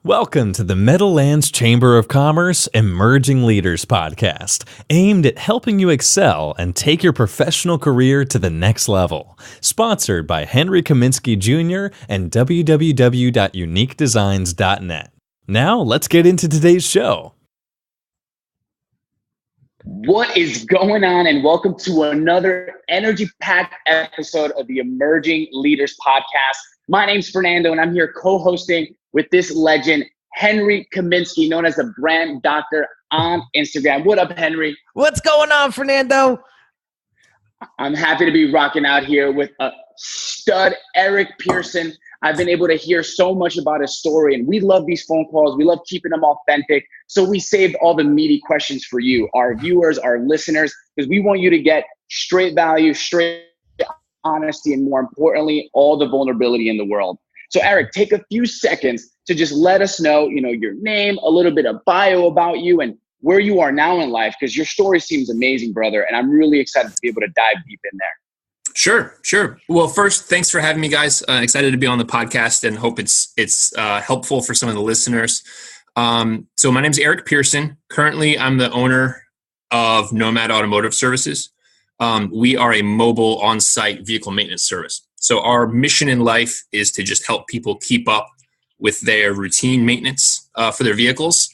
Welcome to the Meadowlands Chamber of Commerce Emerging Leaders Podcast, aimed at helping you excel and take your professional career to the next level. Sponsored by Henry Kaminsky Jr. and www.uniquedesigns.net. Now, let's get into today's show. What is going on, and welcome to another energy-packed episode of the Emerging Leaders Podcast. My name's Fernando, and I'm here co-hosting with this legend, Henry Kaminsky, known as the Brand Doctor on Instagram. What up, Henry? What's going on, Fernando? I'm happy to be rocking out here with a stud, Eric Pearson. I've been able to hear so much about his story, and we love these phone calls. We love keeping them authentic. So we saved all the meaty questions for you, our viewers, our listeners, because we want you to get straight value, straight honesty, and more importantly, all the vulnerability in the world. So Eric, take a few seconds to just let us know, your name, a little bit of bio about you, and where you are now in life, because your story seems amazing, brother. And I'm really excited to be able to dive deep in there. Sure. Well, first, thanks for having me, guys. Excited to be on the podcast and hope it's helpful for some of the listeners. So my name's Eric Pearson. Currently, I'm the owner of Nomad Automotive Services. We are a mobile on-site vehicle maintenance service. So our mission in life is to just help people keep up with their routine maintenance for their vehicles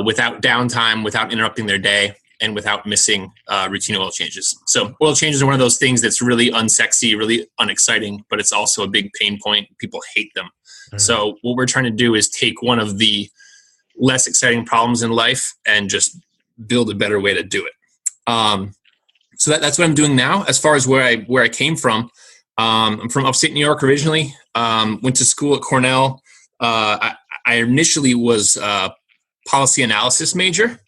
without downtime, without interrupting their day, and without missing routine oil changes. So oil changes are one of those things that's really unsexy, really unexciting, but it's also a big pain point. People hate them. Mm-hmm. So what we're trying to do is take one of the less exciting problems in life and just build a better way to do it. So that's what I'm doing now. As far as where I came from, I'm from upstate New York originally. Went to school at Cornell. I initially was a policy analysis major.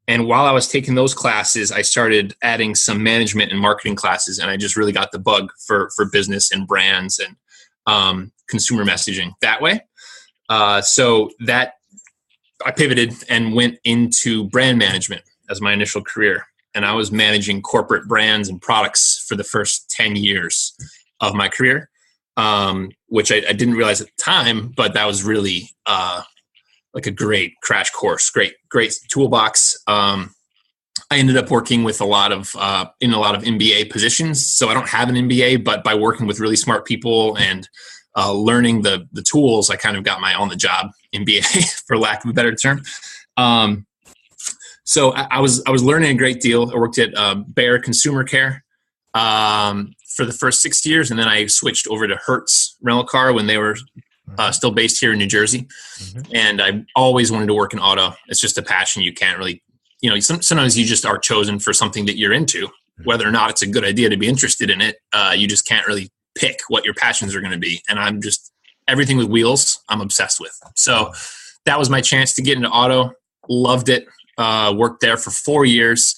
And while I was taking those classes, I started adding some management and marketing classes. And I just really got the bug for business and brands and consumer messaging that way. So that I pivoted and went into brand management as my initial career. And I was managing corporate brands and products for the first 10 years of my career, which I didn't realize at the time, but that was really like a great crash course, great toolbox. I ended up working with in a lot of MBA positions. So I don't have an MBA, but by working with really smart people and learning the tools, I kind of got my on-the-job MBA, for lack of a better term. So I was learning a great deal. I worked at Bayer Consumer Care for the first 6 years, and then I switched over to Hertz Rental Car when they were still based here in New Jersey. Mm-hmm. And I always wanted to work in auto. It's just a passion. You can't really, sometimes you just are chosen for something that you're into, whether or not it's a good idea to be interested in it. You just can't really pick what your passions are going to be. And I'm just, everything with wheels, I'm obsessed with. So that was my chance to get into auto. Loved it. Worked there for 4 years.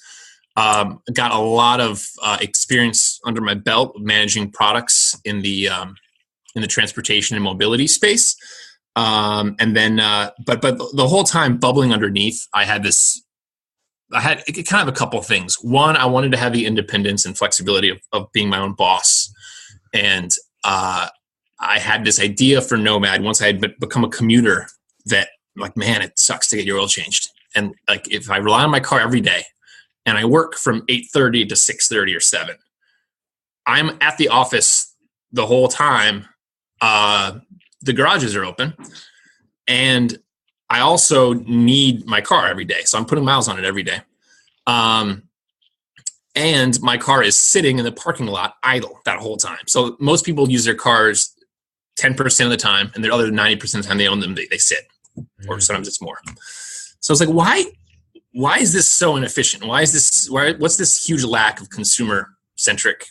Got a lot of experience under my belt managing products in the transportation and mobility space. And then, but the whole time bubbling underneath, I had kind of a couple of things. One, I wanted to have the independence and flexibility of being my own boss. And I had this idea for Nomad once I had become a commuter that, like, man, it sucks to get your oil changed. And like, if I rely on my car every day and I work from 8:30 to 6:30 or 7, I'm at the office the whole time. The garages are open, and I also need my car every day. So I'm putting miles on it every day. And my car is sitting in the parking lot idle that whole time. So most people use their cars 10% of the time, and the other 90% of the time they own them, they sit, or sometimes it's more. So I was like, why is this so inefficient? What's this huge lack of consumer centric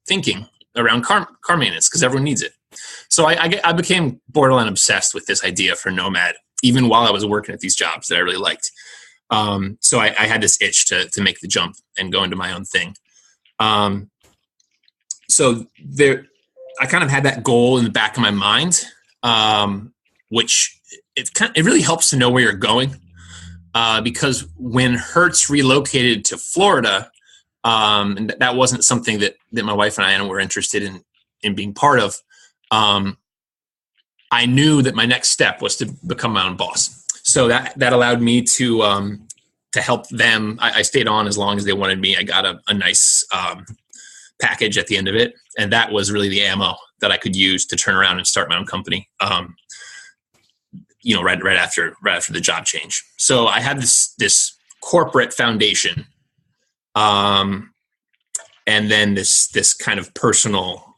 thinking around car maintenance? Because everyone needs it. So I became borderline obsessed with this idea for Nomad, even while I was working at these jobs that I really liked. So I had this itch to make the jump and go into my own thing. So I kind of had that goal in the back of my mind, which it really helps to know where you're going. Because when Hertz relocated to Florida, and that wasn't something that my wife and I were interested in being part of. I knew that my next step was to become my own boss. So that allowed me to help them. I stayed on as long as they wanted me. I got a nice package at the end of it, and that was really the ammo that I could use to turn around and start my own company. Right after the job change. So I had this corporate foundation, and then this kind of personal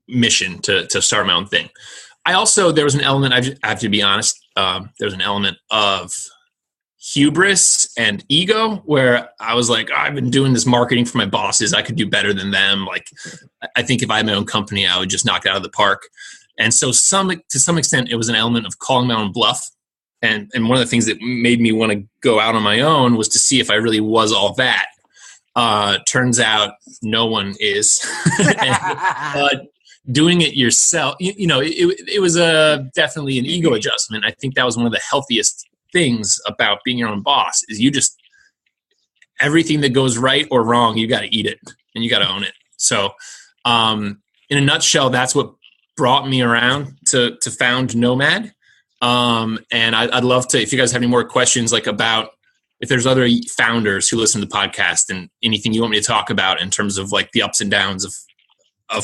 mission to start my own thing. There was an element, I have to be honest, there's an element of hubris and ego where I was like, I've been doing this marketing for my bosses. I could do better than them. Like, I think if I had my own company, I would just knock it out of the park. And so to some extent, it was an element of calling my own bluff. And one of the things that made me want to go out on my own was to see if I really was all that. Turns out no one is. Doing it yourself, it was definitely an ego adjustment. I think that was one of the healthiest things about being your own boss is everything that goes right or wrong, you got to eat it and you got to own it. So in a nutshell, that's what brought me around to found Nomad. And I'd love to, if you guys have any more questions, like about if there's other founders who listen to the podcast and anything you want me to talk about in terms of like the ups and downs of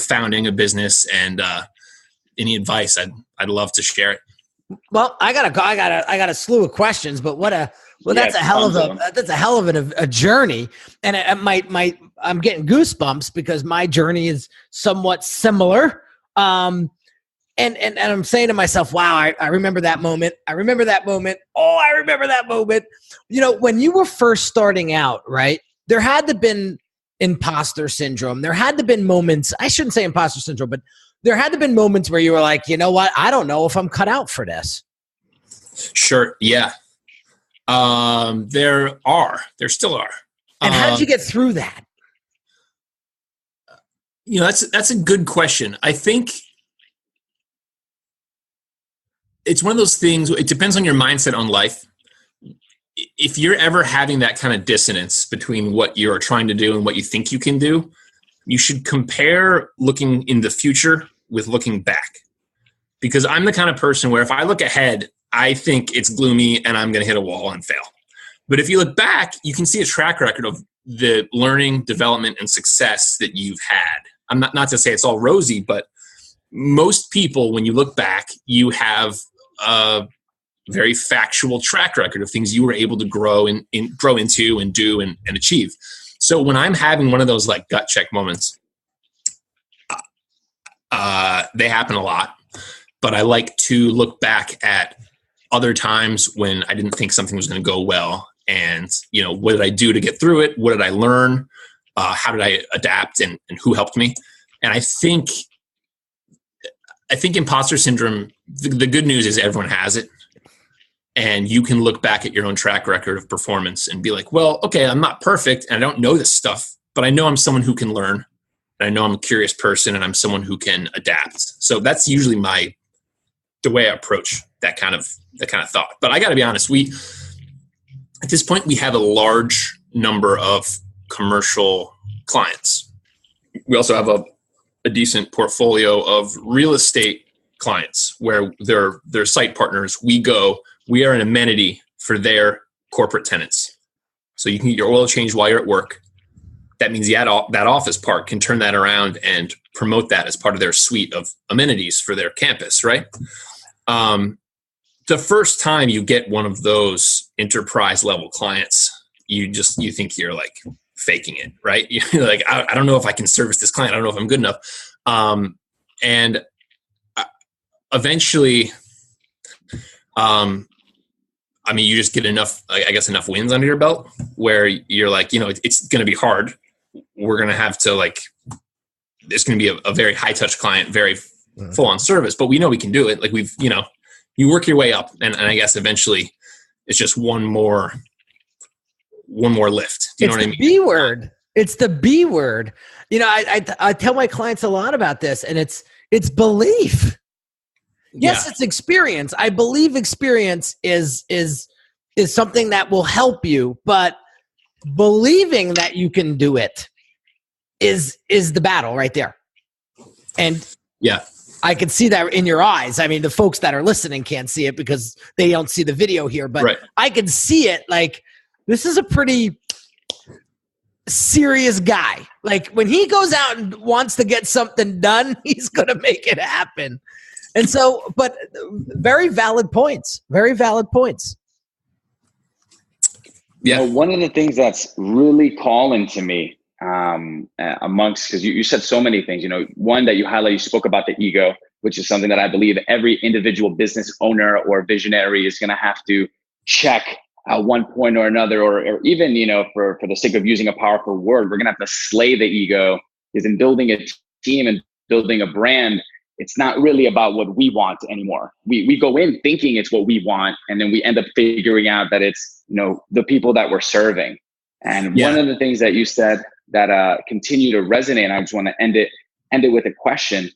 founding a business and any advice, I'd love to share it. Well, I got a slew of questions, but that's a hell of a journey, and I'm getting goosebumps because my journey is somewhat similar. And I'm saying to myself, wow, I remember that moment. I remember that moment. Oh, I remember that moment. When you were first starting out, right? There had to been imposter syndrome. There had to been moments. I shouldn't say imposter syndrome, but there had to been moments where you were like, you know what? I don't know if I'm cut out for this. Sure. Yeah. There still are. And how did you get through that? That's a good question. I think it's one of those things. It depends on your mindset on life. If you're ever having that kind of dissonance between what you're trying to do and what you think you can do, you should compare looking in the future with looking back. Because I'm the kind of person where if I look ahead, I think it's gloomy and I'm going to hit a wall and fail. But if you look back, you can see a track record of the learning, development, and success that you've had. I'm not to say it's all rosy, but most people, when you look back, you have a very factual track record of things you were able to grow into and do and achieve. So when I'm having one of those like gut check moments, they happen a lot, but I like to look back at other times when I didn't think something was going to go well. And, what did I do to get through it? What did I learn? How did I adapt and who helped me? And I think imposter syndrome, the good news is everyone has it. And you can look back at your own track record of performance and be like, well, okay, I'm not perfect and I don't know this stuff, but I know I'm someone who can learn. And I know I'm a curious person and I'm someone who can adapt. So that's usually the way I approach that kind of thought. But I got to be honest, at this point, we have a large number of commercial clients. We also have a decent portfolio of real estate clients where they're site partners. We are an amenity for their corporate tenants. So you can get your oil changed while you're at work. That means that office park can turn that around and promote that as part of their suite of amenities for their campus, right? The first time you get one of those enterprise level clients, you think you're like faking it, right? You're like, I don't know if I can service this client. I don't know if I'm good enough. And eventually, you just get enough wins under your belt where you're like, it's going to be hard. We're going to have to there's going to be a very high touch client, very full on service, but we know we can do it. Like you work your way up. And I guess eventually it's just one more lift. Do you know what I mean? B word. It's the B word. I tell my clients a lot about this, and it's belief. Yes, it's experience. I believe experience is something that will help you, but believing that you can do it is the battle right there. And yeah, I can see that in your eyes. I mean, the folks that are listening can't see it because they don't see the video here, but right. I can see it. Like, this is a pretty serious guy. Like, when he goes out and wants to get something done, he's going to make it happen. And so, but very valid points. Very valid points. Yeah. One of the things that's really calling to me amongst, because you said so many things, one that you highlighted, you spoke about the ego, which is something that I believe every individual business owner or visionary is going to have to check at one point or another, or even, for the sake of using a powerful word, we're going to have to slay the ego, because in building a team and building a brand, it's not really about what we want anymore. We go in thinking it's what we want, and then we end up figuring out that it's, the people that we're serving. And one of the things that you said that continue to resonate, I just want to end it with a question.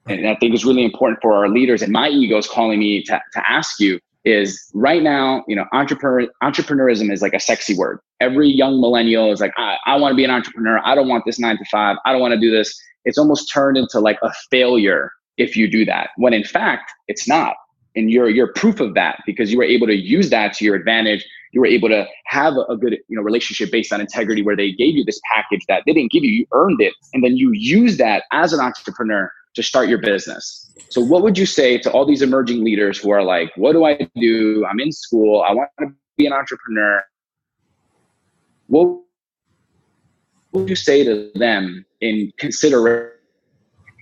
And I think it's really important for our leaders, and my ego is calling me to ask you, is right now, entrepreneurism is like a sexy word. Every young millennial is like, I want to be an entrepreneur. I don't want this 9 to 5. I don't want to do this. It's almost turned into like a failure if you do that, when in fact it's not. And you're proof of that, because you were able to use that to your advantage. You were able to have a good, relationship based on integrity, where they gave you this package that they didn't give you. You earned it. And then you use that as an entrepreneur to start your business. So what would you say to all these emerging leaders who are like, what do I do? I'm in school. I want to be an entrepreneur. What would you say to them in consideration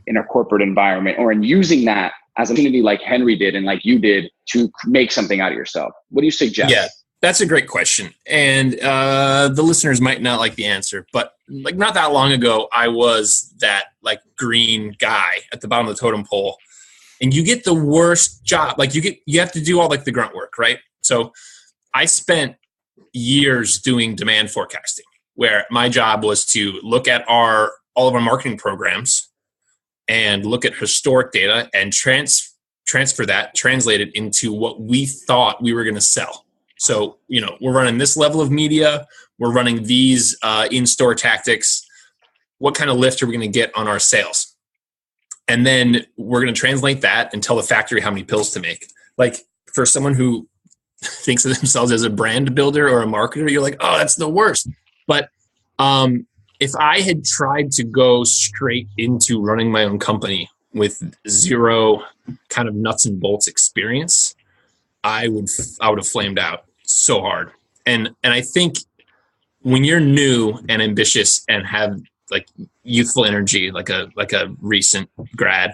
in a corporate environment, or in using that as an opportunity like Henry did and like you did to make something out of yourself? What do you suggest? Yeah, that's a great question. And the listeners might not like the answer, but like not that long ago, I was that like green guy at the bottom of the totem pole, and you get the worst job. Like you have to do all like the grunt work, right? So I spent years doing demand forecasting, where my job was to look at all of our marketing programs and look at historic data and transfer that, translate it into what we thought we were going to sell. So, we're running this level of media. We're running these in-store tactics. What kind of lift are we going to get on our sales? And then we're going to translate that and tell the factory how many pills to make. Like, for someone who thinks of themselves as a brand builder or a marketer, you're like, oh, that's the worst. But if I had tried to go straight into running my own company with zero kind of nuts and bolts experience, I would have flamed out so hard. And I think when you're new and ambitious and have like youthful energy, like a recent grad,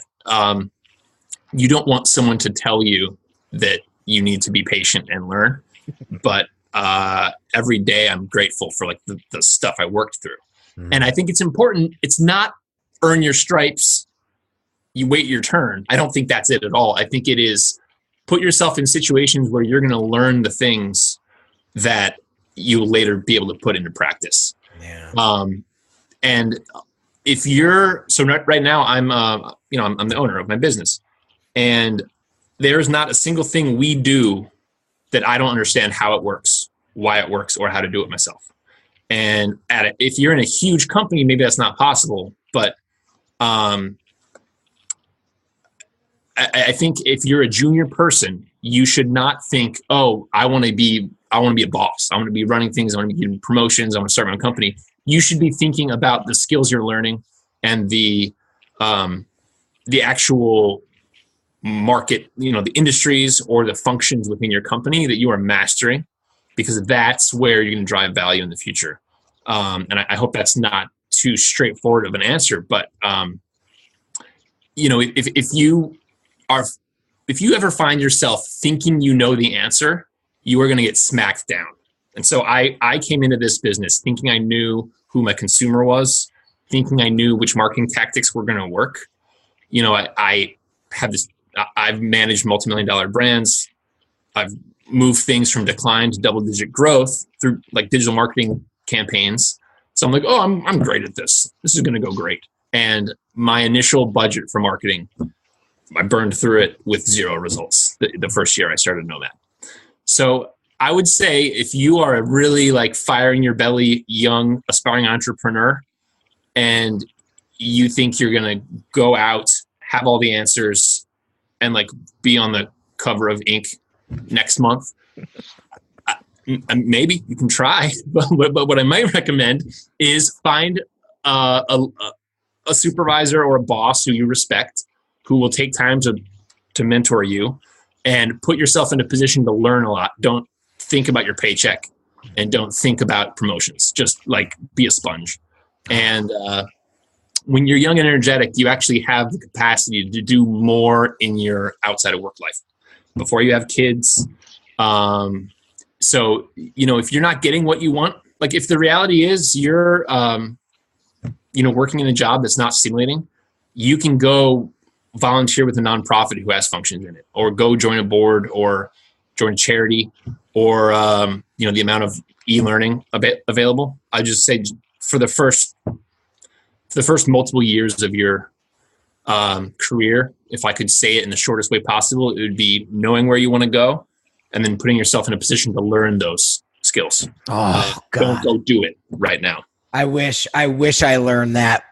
you don't want someone to tell you that you need to be patient and learn. But every day I'm grateful for like the stuff I worked through. And I think it's important. It's not earn your stripes, you wait your turn. I don't think that's it at all. I think it is put yourself in situations where you're going to learn the things that you'll later be able to put into practice. Yeah. And if right now I'm the owner of my business, and there's not a single thing we do that I don't understand how it works, why it works, or how to do it myself. And if you're in a huge company, maybe that's not possible. But I think if you're a junior person, you should not think, oh, I want to be a boss. I want to be running things. I want to be getting promotions. I want to start my own company. You should be thinking about the skills you're learning and the actual market, the industries or the functions within your company that you are mastering, because that's where you're going to drive value in the future. And I hope that's not too straightforward of an answer, but if you ever find yourself thinking you know the answer, you are going to get smacked down. And so I came into this business thinking I knew who my consumer was, thinking I knew which marketing tactics were going to work. I've managed multi-million-dollar brands. I've moved things from decline to double-digit growth through like digital marketing campaigns. So I'm like, oh, I'm great at this. This is going to go great. And my initial budget for marketing, I burned through it with zero results the first year I started Nomad. So I would say if you are a really like fire in your belly, young, aspiring entrepreneur, and you think you're going to go out, have all the answers, and like be on the cover of Inc. next month. Maybe you can try, but what I might recommend is find a supervisor or a boss who you respect, who will take time to mentor you, and put yourself in a position to learn a lot. Don't think about your paycheck, and don't think about promotions. Just like be a sponge. And when you're young and energetic, you actually have the capacity to do more in your outside of work life before you have kids. So, if you're not getting what you want, like if the reality is you're, working in a job that's not stimulating, you can go volunteer with a nonprofit who has functions in it, or go join a board, or join a charity, or, the amount of e-learning available. I just say for the first multiple years of your career, if I could say it in the shortest way possible, it would be knowing where you want to go, and then putting yourself in a position to learn those skills. Oh, God. Don't go do it right now. I wish I learned that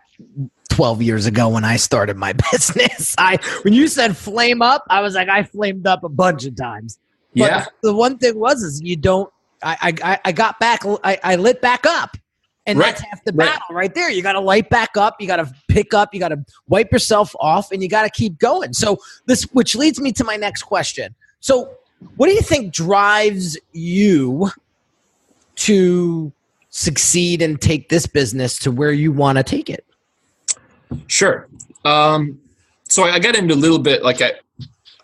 12 years ago when I started my business. When you said flame up, I was like, I flamed up a bunch of times. But yeah. The one thing is you don't, I got back, I lit back up. And right. That's half the battle right there. You got to light back up. You got to pick up. You got to wipe yourself off, and you got to keep going. So which leads me to my next question. So what do you think drives you to succeed and take this business to where you want to take it? Sure. So I got into a little bit, like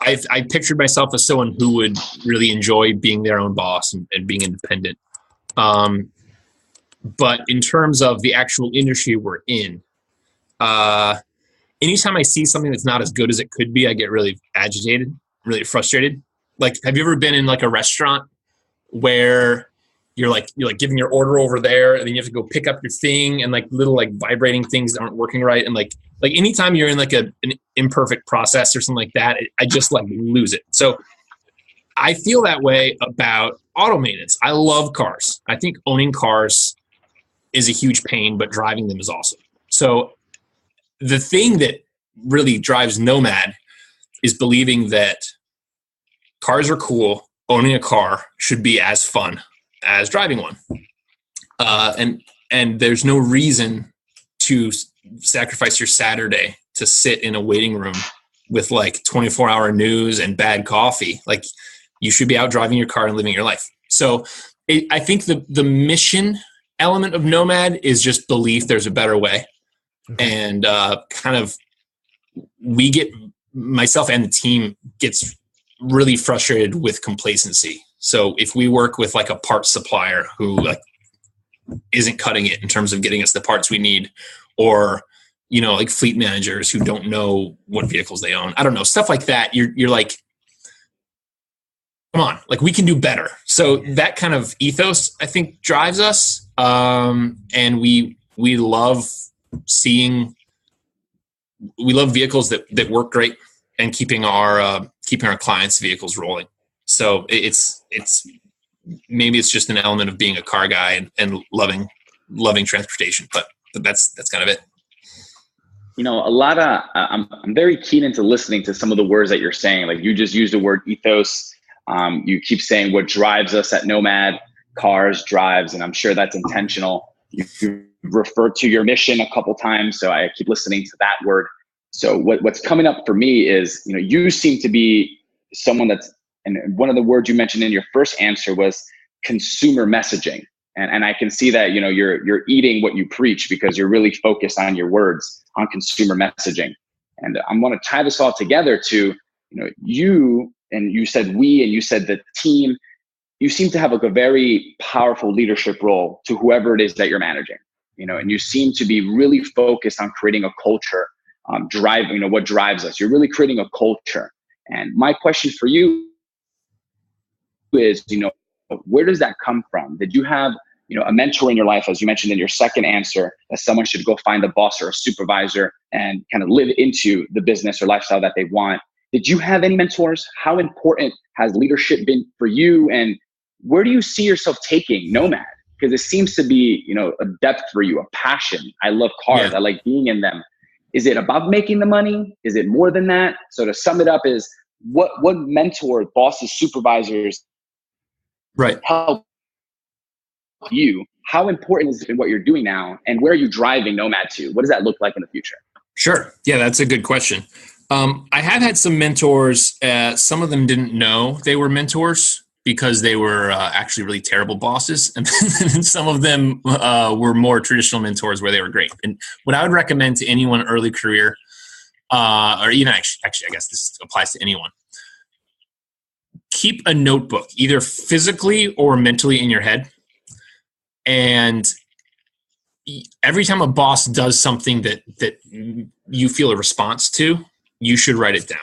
I pictured myself as someone who would really enjoy being their own boss and being independent. But in terms of the actual industry we're in, anytime I see something that's not as good as it could be, I get really agitated, really frustrated. Like, have you ever been in like a restaurant where you're like giving your order over there, and then you have to go pick up your thing, and like little like vibrating things aren't working right, and like anytime you're in like an imperfect process or something like that, I just like lose it. So I feel that way about auto maintenance. I love cars. I think owning cars is a huge pain, but driving them is awesome. So the thing that really drives Nomad is believing that cars are cool. Owning a car should be as fun as driving one. And there's no reason to sacrifice your Saturday to sit in a waiting room with like 24-hour news and bad coffee. Like, you should be out driving your car and living your life. So I think the mission element of Nomad is just belief there's a better way. And myself and the team gets really frustrated with complacency. So if we work with like a parts supplier who like isn't cutting it in terms of getting us the parts we need, or, like fleet managers who don't know what vehicles they own, I don't know, stuff like that. You're like, come on, like we can do better. So that kind of ethos, I think, drives us. And we love vehicles that work great, and keeping our clients' vehicles rolling. So it's maybe it's just an element of being a car guy and loving transportation, but that's kind of it. I'm very keen into listening to some of the words that you're saying. Like, you just used the word ethos. You keep saying what drives us at Nomad, cars, drives, and I'm sure that's intentional. You referred to your mission a couple times, so I keep listening to that word. So what's coming up for me is, you seem to be someone that's, and one of the words you mentioned in your first answer was consumer messaging. And I can see that, you're eating what you preach, because you're really focused on your words, on consumer messaging. And I'm going to tie this all together to, you, and you said we, and you said the team, you seem to have a very powerful leadership role to whoever it is that you're managing, and you seem to be really focused on creating a culture, driving, what drives us. You're really creating a culture. And my question for you is, where does that come from? Did you have, a mentor in your life, as you mentioned in your second answer, that someone should go find a boss or a supervisor and kind of live into the business or lifestyle that they want? Did you have any mentors? How important has leadership been for you? And where do you see yourself taking Nomad? Because it seems to be, a depth for you, a passion. I love cars. Yeah. I like being in them. Is it about making the money? Is it more than that? So to sum it up is what mentors, bosses, supervisors help you? How important is it in what you're doing now? And where are you driving Nomad to? What does that look like in the future? Sure. Yeah, that's a good question. I have had some mentors. Some of them didn't know they were mentors because they were actually really terrible bosses. And then some of them were more traditional mentors where they were great. And what I would recommend to anyone early career, or even actually, I guess this applies to anyone, keep a notebook, either physically or mentally in your head. And every time a boss does something that you feel a response to, you should write it down.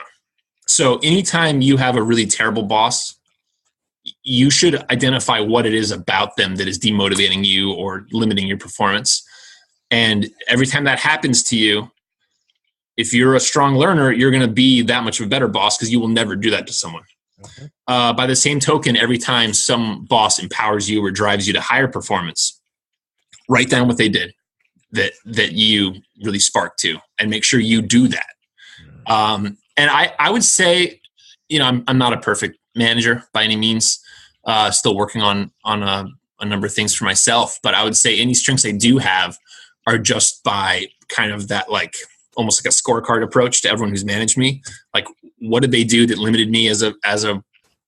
So anytime you have a really terrible boss, you should identify what it is about them that is demotivating you or limiting your performance. And every time that happens to you, if you're a strong learner, you're going to be that much of a better boss because you will never do that to someone. Okay. By the same token, every time some boss empowers you or drives you to higher performance, write down what they did that you really sparked to, and make sure you do that. And I would say, I'm not a perfect manager by any means. Still working on a number of things for myself, but I would say any strengths I do have are just by kind of that, like almost like a scorecard approach to everyone who's managed me. Like, what did they do that limited me as a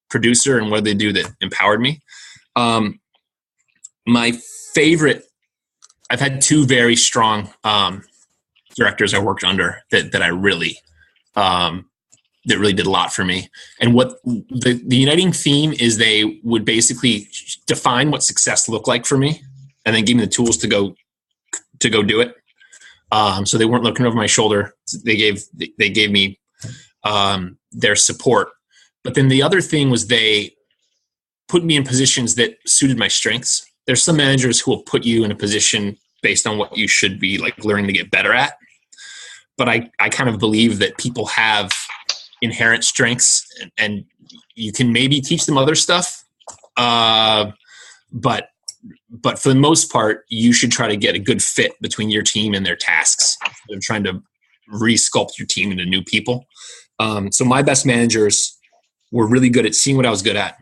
producer, and what did they do that empowered me? My favorite, I've had two very strong directors I worked under that I really that really did a lot for me. And what the uniting theme is, they would basically define what success looked like for me, and then give me the tools to go do it. So they weren't looking over my shoulder. They gave me their support. But then the other thing was they put me in positions that suited my strengths. There's some managers who will put you in a position based on what you should be like learning to get better at. But I kind of believe that people have inherent strengths, and you can maybe teach them other stuff. But for the most part, you should try to get a good fit between your team and their tasks. They're trying to re-sculpt your team into new people. So my best managers were really good at seeing what I was good at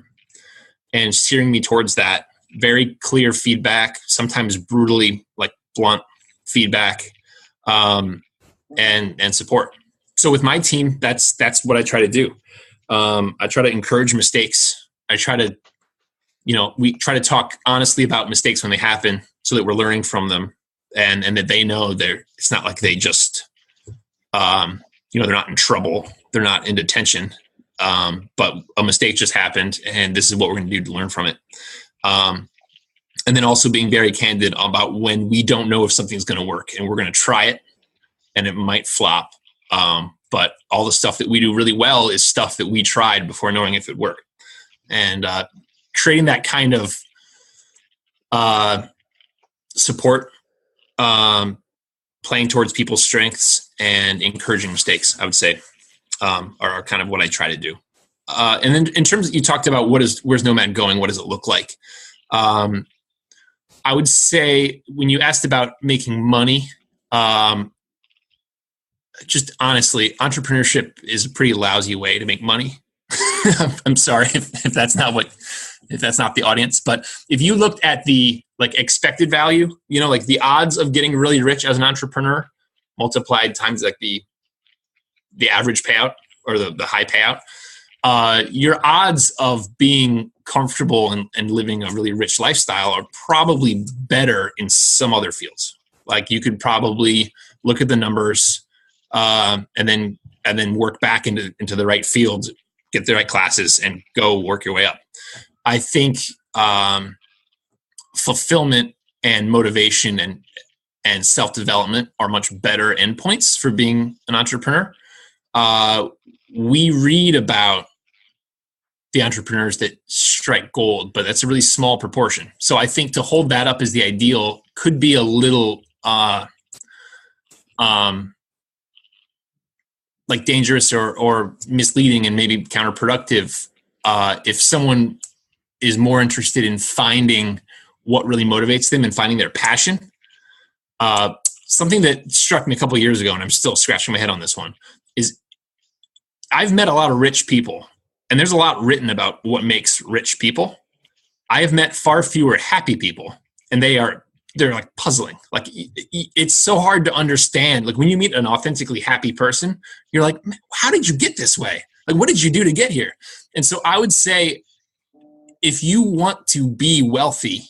and steering me towards that. Very clear feedback, sometimes brutally like blunt feedback, and support. So with my team, that's what I try to do. I try to encourage mistakes. I try to, we try to talk honestly about mistakes when they happen, so that we're learning from them, and that they know it's not like they just, they're not in trouble. They're not in detention. But a mistake just happened, and this is what we're going to do to learn from it. And then also being very candid about when we don't know if something's going to work, and we're going to try it and it might flop. But all the stuff that we do really well is stuff that we tried before knowing if it worked. And creating that kind of support, playing towards people's strengths and encouraging mistakes, I would say, are kind of what I try to do. And then in terms of, you talked about where's Nomad going? What does it look like? I would say when you asked about making money, just honestly, entrepreneurship is a pretty lousy way to make money. I'm sorry if that's not the audience, but if you looked at the like expected value, like the odds of getting really rich as an entrepreneur multiplied times like the average payout or the high payout, your odds of being comfortable and living a really rich lifestyle are probably better in some other fields. Like you could probably look at the numbers, and then work back into the right fields, get the right classes, and go work your way up. I think fulfillment and motivation and self-development are much better endpoints for being an entrepreneur. We read about the entrepreneurs that strike gold, but that's a really small proportion. So I think to hold that up as the ideal could be a little like dangerous or misleading and maybe counterproductive if someone is more interested in finding what really motivates them and finding their passion. Something that struck me a couple of years ago, and I'm still scratching my head on this one, is I've met a lot of rich people, and there's a lot written about what makes rich people. I have met far fewer happy people, and they're like puzzling. Like it's so hard to understand. Like when you meet an authentically happy person, you're like, how did you get this way? Like, what did you do to get here? And so I would say, if you want to be wealthy,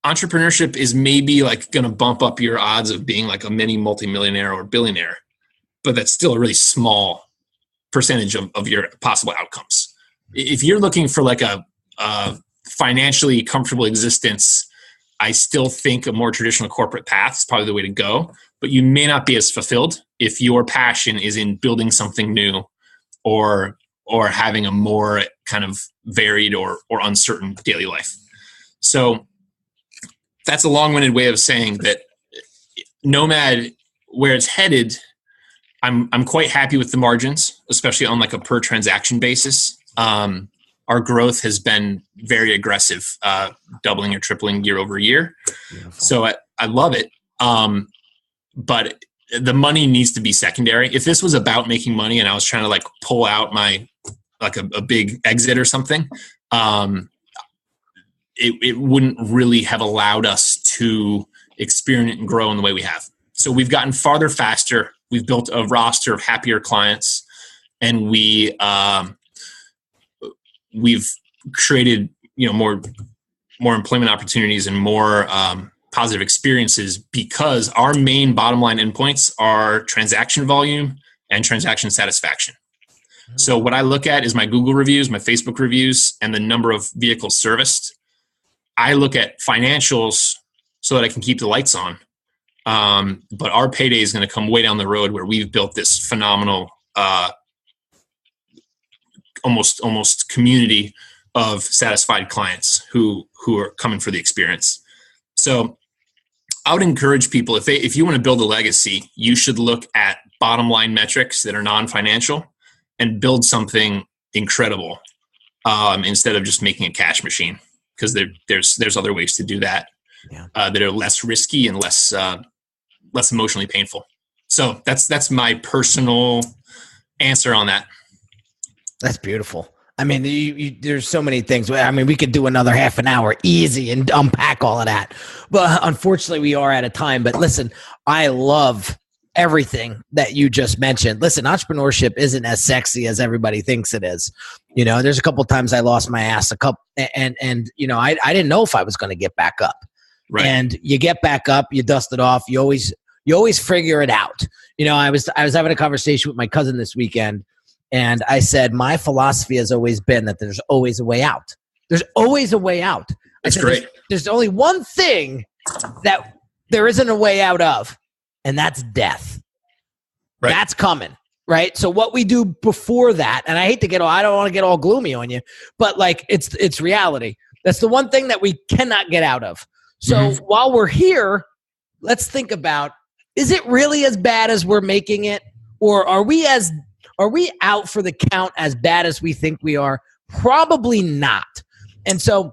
entrepreneurship is maybe like going to bump up your odds of being like a mini multimillionaire or billionaire, but that's still a really small percentage of your possible outcomes. If you're looking for like a financially comfortable existence, I still think a more traditional corporate path is probably the way to go, but you may not be as fulfilled if your passion is in building something new or having a more kind of varied or uncertain daily life. So that's a long-winded way of saying that Nomad, where it's headed, I'm quite happy with the margins, especially on like a per transaction basis. Our growth has been very aggressive, doubling or tripling year over year. Beautiful. So I love it. But the money needs to be secondary. If this was about making money and I was trying to like pull out my, like a big exit or something, it wouldn't really have allowed us to experiment and grow in the way we have. So we've gotten farther faster. We've built a roster of happier clients, and we've created, more employment opportunities and more positive experiences because our main bottom line endpoints are transaction volume and transaction satisfaction. So what I look at is my Google reviews, my Facebook reviews, and the number of vehicles serviced. I look at financials so that I can keep the lights on. But our payday is going to come way down the road where we've built this phenomenal, almost community of satisfied clients who are coming for the experience. So I would encourage people, if you want to build a legacy, you should look at bottom line metrics that are non-financial and build something incredible instead of just making a cash machine, because there's other ways to do that that are less risky and less emotionally painful. So that's my personal answer on that. That's beautiful. I mean, there's so many things. I mean, we could do another half an hour easy and unpack all of that. But unfortunately, we are out of time. But listen, I love everything that you just mentioned. Listen, entrepreneurship isn't as sexy as everybody thinks it is. There's a couple of times I lost my ass and I didn't know if I was going to get back up. Right. And you get back up, you dust it off. You always figure it out. I was having a conversation with my cousin this weekend, and I said, my philosophy has always been that there's always a way out. There's always a way out. That's great. There's only one thing that there isn't a way out of, and that's death. Right. That's coming. Right. So what we do before that, and I hate to I don't want to get all gloomy on you, but like it's reality. That's the one thing that we cannot get out of. So while we're here, let's think about, is it really as bad as we're making it? Or are we out for the count as bad as we think we are? Probably not. And so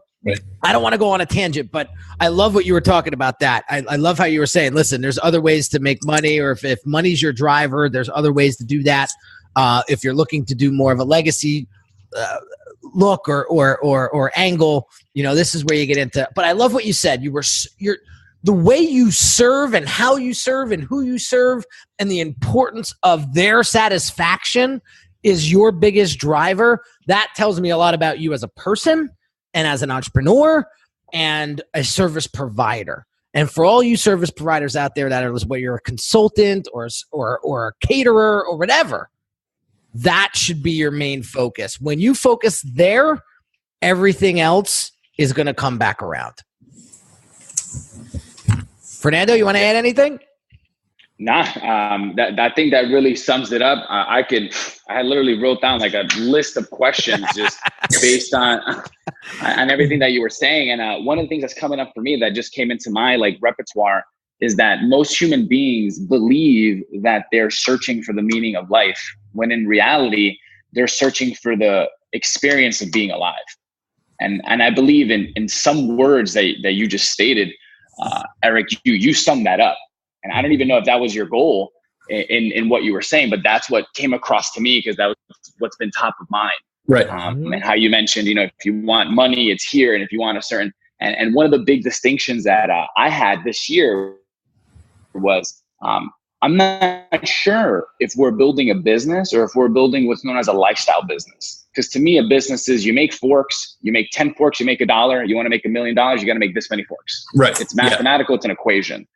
I don't want to go on a tangent, but I love what you were talking about that. I love how you were saying, listen, there's other ways to make money, or if money's your driver, there's other ways to do that. If you're looking to do more of a legacy look or angle, this is where you get into. But I love what you said. You're the way you serve and how you serve and who you serve and the importance of their satisfaction is your biggest driver. That tells me a lot about you as a person and as an entrepreneur and a service provider. And for all you service providers out there that are, whether you're a consultant or a caterer or whatever, that should be your main focus. When you focus there, everything else is going to come back around. Fernando, you want to add anything? Nah, I think that really sums it up. I literally wrote down like a list of questions just based on everything that you were saying. And one of the things that's coming up for me that just came into my repertoire is that most human beings believe that they're searching for the meaning of life, when in reality, they're searching for the experience of being alive. And I believe in some words that you just stated, Eric, you summed that up. And I don't even know if that was your goal in what you were saying, but that's what came across to me, because that was what's been top of mind. Right. And how you mentioned, if you want money, it's here. And if you want a certain, and one of the big distinctions that I had this year was, I'm not sure if we're building a business or if we're building what's known as a lifestyle business. Because to me, a business is you make forks, you make 10 forks, you make $1. You want to make $1 million, you got to make this many forks. Right. It's mathematical. Yeah. It's an equation.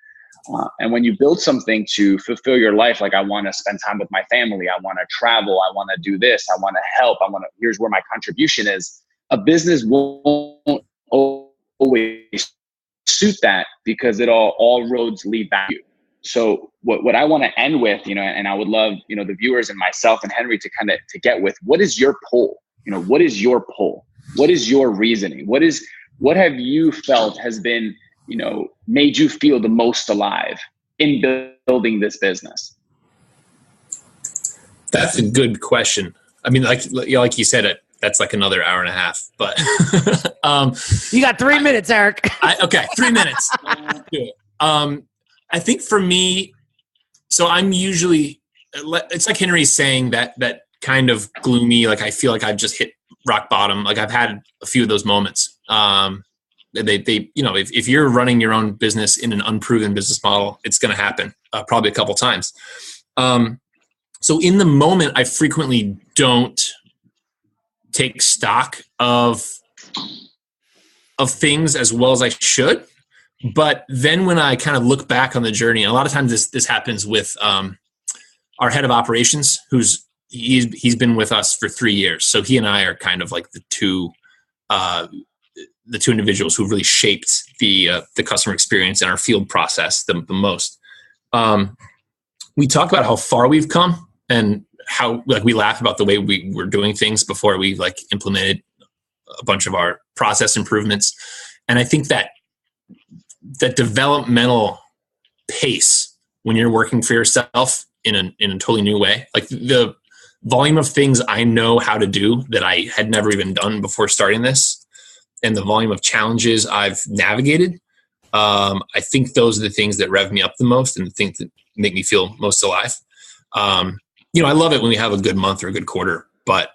And when you build something to fulfill your life, like I want to spend time with my family, I want to travel, I want to do this, I want to help, here's where my contribution is. A business won't always suit that, because all roads lead back to you. So what I want to end with, and I would love, the viewers and myself and Henry to to get with, what is your pull? What is your pull? What is your reasoning? What have you felt has been, made you feel the most alive in building this business? That's a good question. I mean, like you said, that's like another hour and a half, but you got 3 minutes, Eric. Okay. 3 minutes. I think for me, so I'm usually, it's like Henry's saying, that kind of gloomy, like I feel like I've just hit rock bottom. Like I've had a few of those moments. If you're running your own business in an unproven business model, it's going to happen probably a couple times. So in the moment, I frequently don't take stock of things as well as I should. But then when I kind of look back on the journey, and a lot of times this happens with our head of operations, he's been with us for 3 years. So he and I are kind of like the two individuals who really shaped the customer experience and our field process the most. We talk about how far we've come and how we laugh about the way we were doing things before we implemented a bunch of our process improvements. And I think that developmental pace when you're working for yourself in a totally new way, like the volume of things I know how to do that I had never even done before starting this, and the volume of challenges I've navigated, I think those are the things that rev me up the most and the things that make me feel most alive. I love it when we have a good month or a good quarter, but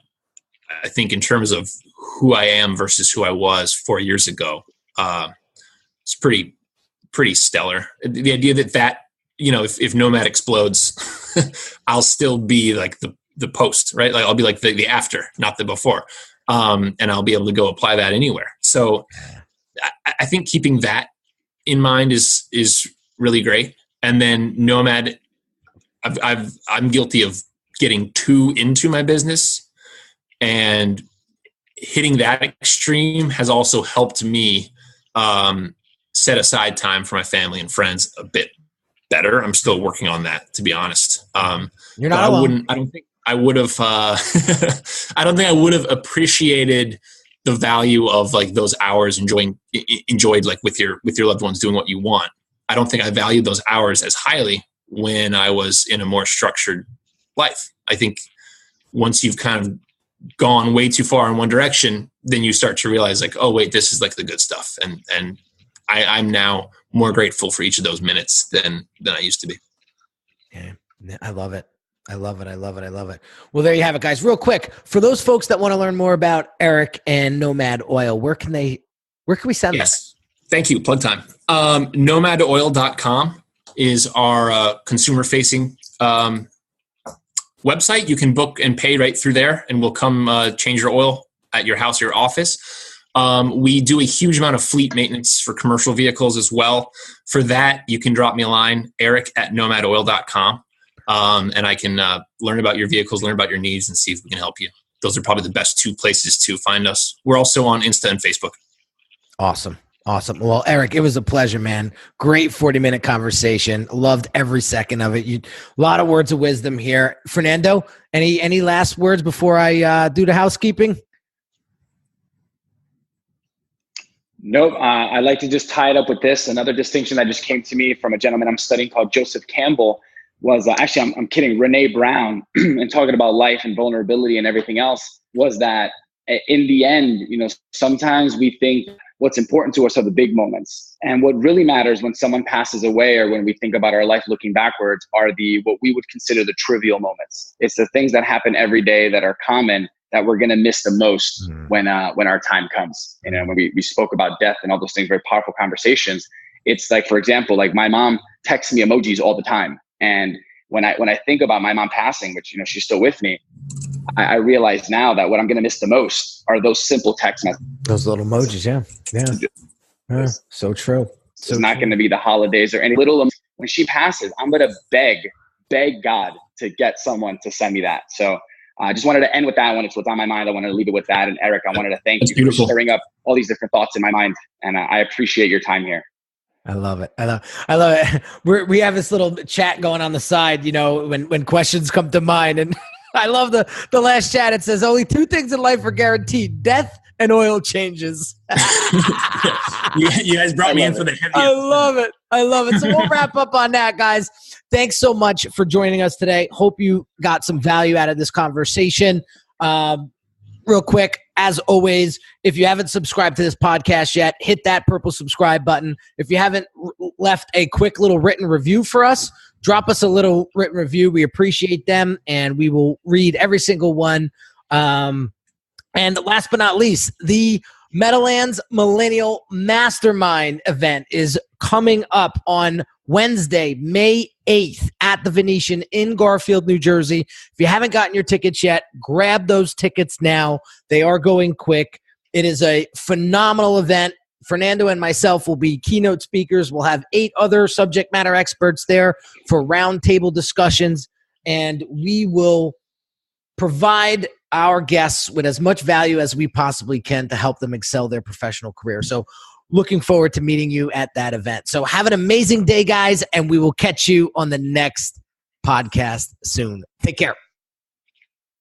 I think in terms of who I am versus who I was 4 years ago, it's pretty stellar. The idea that if Nomad explodes, I'll still be like the post, right? Like I'll be like the after, not the before. And I'll be able to go apply that anywhere. So I think keeping that in mind is really great. And then Nomad, I'm guilty of getting too into my business, and hitting that extreme has also helped me set aside time for my family and friends a bit better. I'm still working on that, to be honest. You're not alone. I don't think I would have appreciated the value of those hours enjoyed with your loved ones doing what you want. I don't think I valued those hours as highly when I was in a more structured life. I think once you've kind of gone way too far in one direction, then you start to realize oh wait, this is the good stuff. And I'm now more grateful for each of those minutes than I used to be. Yeah, I love it. I love it. Well, there you have it, guys. Real quick, for those folks that want to learn more about Eric and Nomad Oil, where can we send them? Yes. Thank you. Plug time. Nomadoil.com is our consumer-facing website. You can book and pay right through there, and we'll come change your oil at your house or your office. We do a huge amount of fleet maintenance for commercial vehicles as well. For that, you can drop me a line, eric@nomadoil.com. And I can learn about your vehicles, learn about your needs, and see if we can help you. Those are probably the best two places to find us. We're also on Insta and Facebook. Awesome. Well, Eric, it was a pleasure, man. Great 40-minute conversation. Loved every second of it. A lot of words of wisdom here. Fernando, any last words before I do the housekeeping? Nope. I'd like to just tie it up with this. Another distinction that just came to me from a gentleman I'm studying called Joseph Campbell was actually, I'm kidding, Renee Brown, and talking about life and vulnerability and everything else, was that in the end, sometimes we think what's important to us are the big moments. And what really matters when someone passes away, or when we think about our life looking backwards, are what we would consider the trivial moments. It's the things that happen every day that are common that we're going to miss the most when our time comes. When we spoke about death and all those things, very powerful conversations. It's like, for example, like my mom texts me emojis all the time. And when I think about my mom passing, which, she's still with me, I realize now that what I'm going to miss the most are those simple text messages. Those little emojis. Yeah. So true. It's not going to be the holidays or any little. When she passes, I'm going to beg God to get someone to send me that. So I just wanted to end with that one. It's what's on my mind. I wanted to leave it with that. And Eric, I wanted to thank you for stirring up all these different thoughts in my mind. And I appreciate your time here. I love it. I love it. We have this little chat going on the side, when questions come to mind. And I love the last chat. It says only 2 things in life are guaranteed: death and oil changes. You guys brought me in for the heavy. I love it. So we'll wrap up on that, guys. Thanks so much for joining us today. Hope you got some value out of this conversation. Real quick, as always, if you haven't subscribed to this podcast yet, hit that purple subscribe button. If you haven't left a quick little written review for us, drop us a little written review. We appreciate them, and we will read every single one. And last but not least, the Meadowlands Millennial Mastermind event is coming up on Wednesday, May 8th at the Venetian in Garfield, New Jersey. If you haven't gotten your tickets yet, grab those tickets now. They are going quick. It is a phenomenal event. Fernando and myself will be keynote speakers. We'll have 8 other subject matter experts there for roundtable discussions, and we will provide our guests with as much value as we possibly can to help them excel their professional career. So looking forward to meeting you at that event. So have an amazing day, guys, and we will catch you on the next podcast soon. Take care.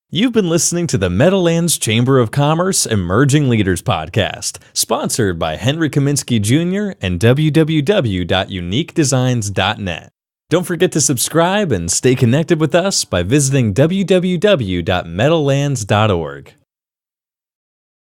You've been listening to the Meadowlands Chamber of Commerce Emerging Leaders Podcast, sponsored by Henry Kaminsky Jr. and www.uniquedesigns.net. Don't forget to subscribe and stay connected with us by visiting www.meadowlands.org.